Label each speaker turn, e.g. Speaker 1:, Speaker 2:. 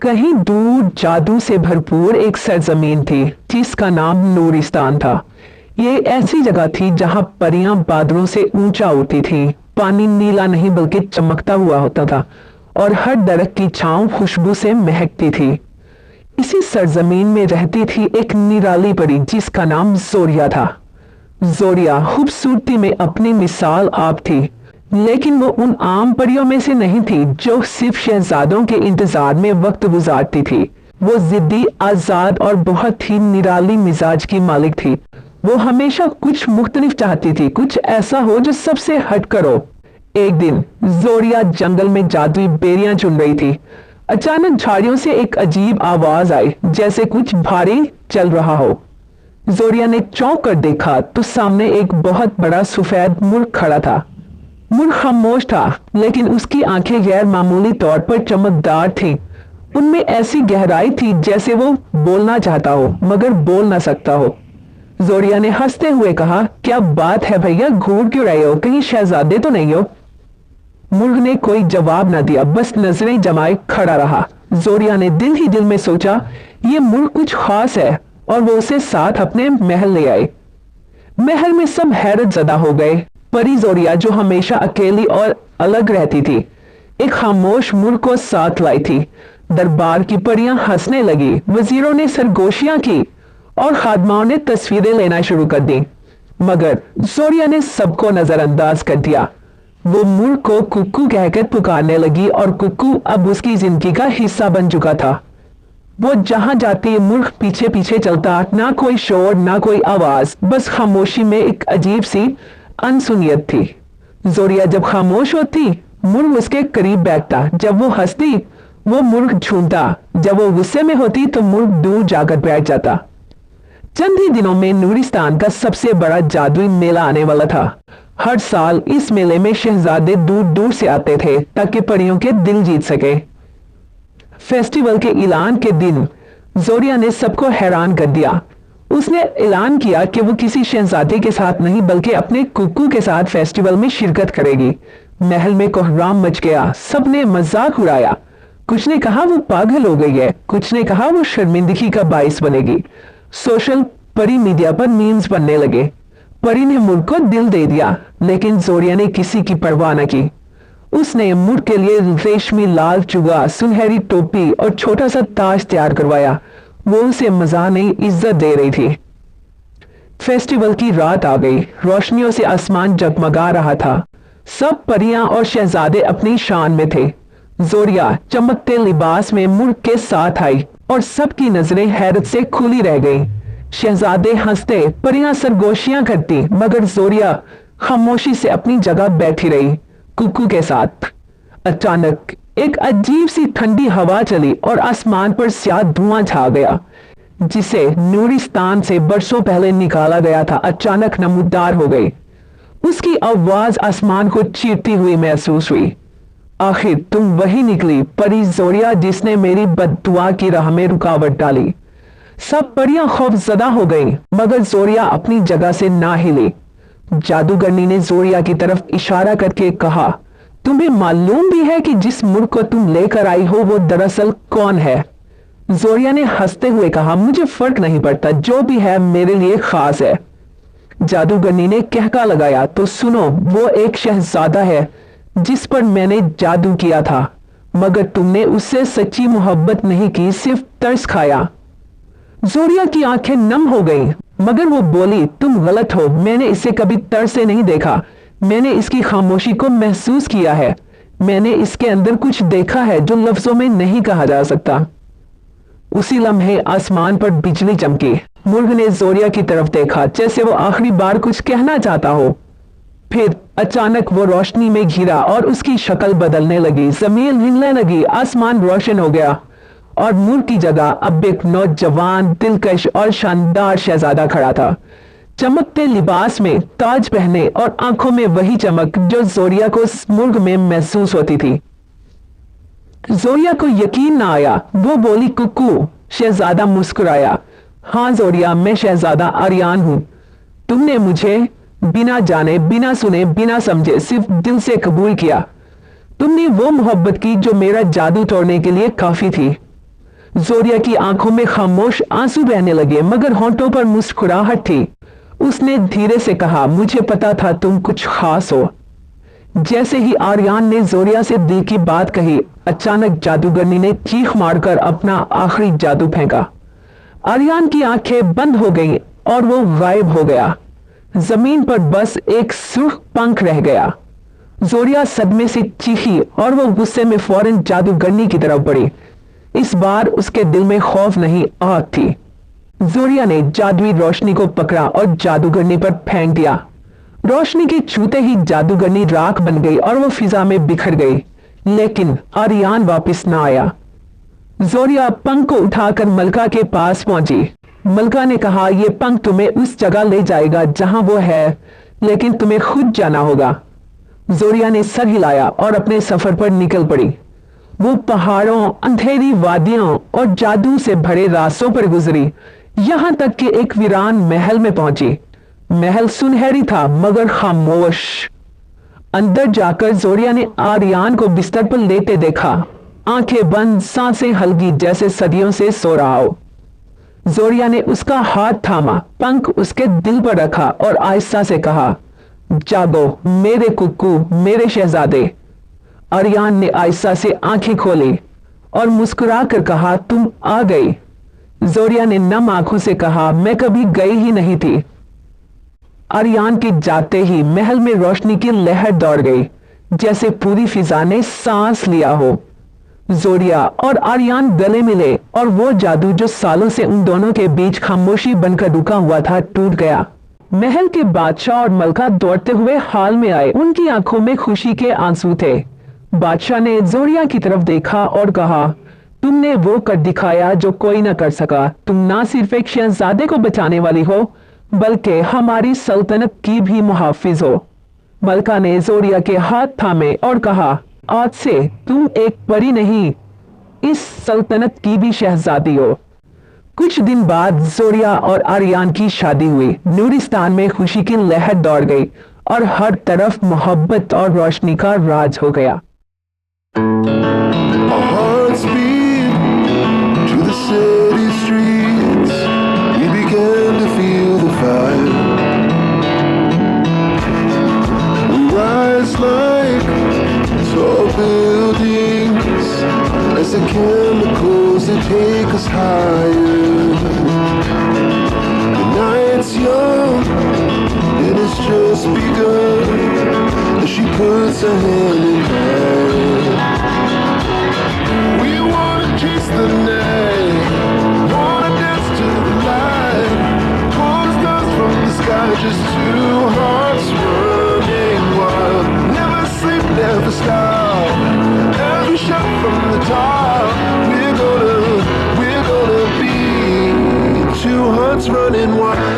Speaker 1: कहीं दूर जादू से भरपूर एक सरजमीन थी जिसका नाम नूरिस्तान था। ये ऐसी जगह थी जहां परियां बादलों से ऊंचा उड़ती थी। पानी नीला नहीं बल्कि चमकता हुआ होता था और हर दरख्त की छांव खुशबू से महकती थी। इसी सरजमीन में रहती थी एक निराली परी जिसका नाम जोरिया था। जोरिया खूबसूरती में अपनी मिसाल आप थी, लेकिन वो उन आम परियों में से नहीं थी जो सिर्फ शहजादों के इंतजार में वक्त गुजारती थी। वो जिद्दी, आजाद और बहुत ही निराली मिजाज की मालिक थी। वो हमेशा कुछ मुख्तलिफ चाहती थी, कुछ ऐसा हो जो सबसे हटकर हो। एक दिन जोरिया जंगल में जादुई बेरियां चुन रही थी। अचानक झाड़ियों से एक अजीब आवाज आई, जैसे कुछ भारी चल रहा हो। जोरिया ने चौंक कर देखा तो सामने एक बहुत बड़ा सफेद मुर्ग खड़ा था। मुर्ग खामोश था, लेकिन उसकी आंखें गैर मामूली तौर पर चमकदार थीं। उनमें ऐसी गहराई थी जैसे वो बोलना चाहता हो मगर बोल ना सकता हो। जोरिया ने हंसते हुए कहा, क्या बात है भैया, घूर क्यों रहे हो? कहीं शहजादे तो नहीं हो? मुर्ग ने कोई जवाब न दिया, बस नजरें जमाए खड़ा रहा। जोरिया ने दिल ही दिल में सोचा, ये मुर्ग कुछ खास है, और वो उसे साथ अपने महल ले आए। महल में सब हैरत ज़दा हो गए। परी जोरिया, जो हमेशा अकेली और अलग रहती थी, एक खामोश मुर्ग को साथ लाई थी। दरबार की परियां हंसने लगी, वजीरों ने सरगोशियां की और खादमाओं ने तस्वीरें लेना शुरू कर दी। मगर जोरिया ने सबको नजरअंदाज कर दिया। वो मुर्ग को कुक्कू कहकर पुकारने लगी और कुक्कू अब उसकी जिंदगी का हिस्सा बन चुका था। वो जहां जाती मुर्ग पीछे पीछे चलता, ना कोई शोर ना कोई आवाज, बस खामोशी में एक अजीब सी अनसुनियत थी। जोरिया जब खामोश होती, मुर्ग उसके करीब बैठता। जब वो हंसती, वो मुर्ग झूमता। जब वो गुस्से में होती तो मुर्ग दूर जाकर बैठ जाता। चंद ही दिनों में नूरिस्तान का सबसे बड़ा जादुई मेला आने वाला था। हर साल इस मेले में शहजादे दूर दूर से आते थे ताकि परियों के दिल जीत सके। फेस्टिवल के ऐलान के दिन जोरिया ने सबको हैरान कर दिया। उसने ऐलान किया कि वो किसी शहजादे के साथ नहीं बल्कि अपने कुक्कू के साथ फेस्टिवल में शिरकत करेगी। महल में कोहराम मच गया, सबने मजाक उड़ाया। कुछ ने कहा वो पागल हो गई है, कुछ ने कहा वो शर्मिंदगी का बाइस बनेगी। सोशल परी मीडिया पर मीम्स बनने लगे। परी ने मुर्ग को दिल दे दिया, लेकिन जोरिया ने किसी की परवाह न की। उसने मुर्ग के लिए रेशमी लाल चुगा, सुनहरी टोपी और छोटा सा ताज तैयार करवाया। वो उसे मजा नहीं, इज्जत दे रही थी। फेस्टिवल की रात आ गई। रोशनियों से आसमान जगमगा रहा था। सब परियां और शहजादे अपनी शान में थे। जोरिया चमकते लिबास में मुर्ग के साथ आई और सबकी नजरें हैरत से खुली रह गईं। शहजादे हंसते, परियां सरगोशियां करती, मगर जोरिया खामोशी से अपनी जगह बैठी रही कुक्कू के साथ। अचानक एक अजीब सी ठंडी हवा चली और आसमान पर स्याह धुआं छा गया, जिसे नूरिस्तान से बरसों पहले निकाला गया था। अचानक नमूदार हो गई। उसकी आवाज आसमान को चीरती हुई महसूस हुई। आखिर तुम वही निकली परी जोरिया जिसने मेरी बद्दुआ की राह में रुकावट डाली। सब परियां खौफजदा हो गईं, मगर जोरिया अपनी जगह से ना हिली। जादूगरनी ने जोरिया की तरफ इशारा करके कहा, तुम्हें मालूम भी है कि जिस मुर्ग को तुम लेकर आई हो वो दरअसल कौन है? जोरिया ने हंसते हुए कहा, मुझे फर्क नहीं पड़ता, जो भी है मेरे लिए खास है। जादूगरनी ने कहका लगाया, तो सुनो, वो एक शहजादा है जिस पर मैंने जादू किया था, मगर तुमने उससे सच्ची मोहब्बत नहीं की, सिर्फ तरस खाया। जोरिया की आंखें नम हो गईं, मगर वो बोली, तुम गलत हो, मैंने इसे कभी तरस से नहीं देखा। मैंने इसकी खामोशी को महसूस किया है। मैंने इसके अंदर कुछ देखा है जो लफ्जों में नहीं कहा जा सकता। उसी लम्हे आसमान पर बिजली चमकी। मुर्ग ने जोरिया की तरफ देखा, जैसे वो आखिरी बार कुछ कहना चाहता हो। फिर अचानक वो रोशनी में घिरा और उसकी शक्ल बदलने लगी। जमीन हिलने लगी, आसमान रोशन हो गया और मुर्ग की जगह अब एक नौजवान, दिलकश और शानदार शहजादा खड़ा था। चमकते लिबास में, ताज पहने और आंखों में वही चमक जो जोरिया को मुर्ग में महसूस होती थी। जोरिया को यकीन ना आया। वो बोली, कुक्कू। शहजादा मुस्कुराया, हाँ जोरिया, मैं शहजादा आर्यान हूं। तुमने मुझे बिना जाने, बिना सुने, बिना समझे, सिर्फ दिल से कबूल किया। तुमने वो मोहब्बत की जो मेरा जादू तोड़ने के लिए काफी थी। जोरिया की आंखों में खामोश आंसू बहने लगे, मगर होंठों पर मुस्कुराहट थी। उसने धीरे से कहा, मुझे पता था तुम कुछ खास हो। जैसे ही आर्यन ने जोरिया से दिल की बात कही, अचानक जादूगरनी ने चीख मारकर अपना आखिरी जादू फेंका। आर्यन की आंखें बंद हो गईं और वो गायब हो गया। जमीन पर बस एक सुर्ख पंख रह गया। जोरिया सदमे से चीखी और वो गुस्से में फौरन जादूगरनी की तरफ बढ़ी। इस बार उसके दिल में खौफ नहीं, आग थी। जोरिया ने जादुई रोशनी को पकड़ा और जादूगरनी पर फेंक दिया। रोशनी के छूते ही जादूगरनी राख बन गई और वो फिजा में बिखर गई, लेकिन आर्यन वापस न आया। जोरिया पंख को उठाकर मलका के पास पहुंची। मलका ने कहा, यह पंख तुम्हें उस जगह ले जाएगा जहां वो है, लेकिन तुम्हें खुद जाना होगा। जोरिया ने सर हिलाया और अपने सफर पर निकल पड़ी। वो पहाड़ों, अंधेरी वादियों और जादू से भरे रास्तों पर गुजरी, यहां तक कि एक वीरान महल में पहुंची। महल सुनहरी था मगर खामोश। अंदर जाकर जोरिया ने आर्यन को बिस्तर पर लेटे देखा, आंखें बंद, सांसें हल्की, जैसे सदियों से सो रहा हो। जोरिया ने उसका हाथ थामा, पंख उसके दिल पर रखा और आहिस्ता से कहा, जागो मेरे कुक्कू, मेरे शहजादे। आर्यन ने आहिस्ता से आंखें खोली और मुस्कुरा कर कहा, तुम आ गई। जोरिया ने नम आंखों से कहा, मैं कभी गई ही नहीं थी। आर्यन के जाते ही महल में रोशनी की लहर दौड़ गई, जैसे पूरी फिजा ने सांस लिया हो। जोरिया और आर्यन गले मिले और वो जादू जो सालों से उन दोनों के बीच खामोशी बनकर रुका हुआ था, टूट गया। महल के बादशाह और मलका दौड़ते हुए हाल में आए। उनकी आंखों में खुशी के आंसू थे। बादशाह ने जोरिया की तरफ देखा और कहा, तुमने वो कर दिखाया जो कोई न कर सका। तुम ना सिर्फ एक शहजादे को बचाने वाली हो, बल्कि हमारी सल्तनत की भी मुहाफिज हो। मलका ने जोरिया के हाथ थामे और कहा, आज से तुम एक परी नहीं, इस सल्तनत की भी शहजादी हो। कुछ दिन बाद जोरिया और आर्यन की शादी हुई। नूरिस्तान में खुशी की लहर दौड़ गई और हर तरफ मोहब्बत और रोशनी का राज हो गया।
Speaker 2: Our hearts beat to the city streets. We began to feel the fire. We rise like tall buildings as the chemicals that take us higher. The night's young and it's just begun as she puts her hand in mine. We wanna chase the night, wanna dance to the light. Pulls dust from the sky, just two hearts running wild. Never sleep, never stop. Every shot from the top. We're gonna be two hearts running wild.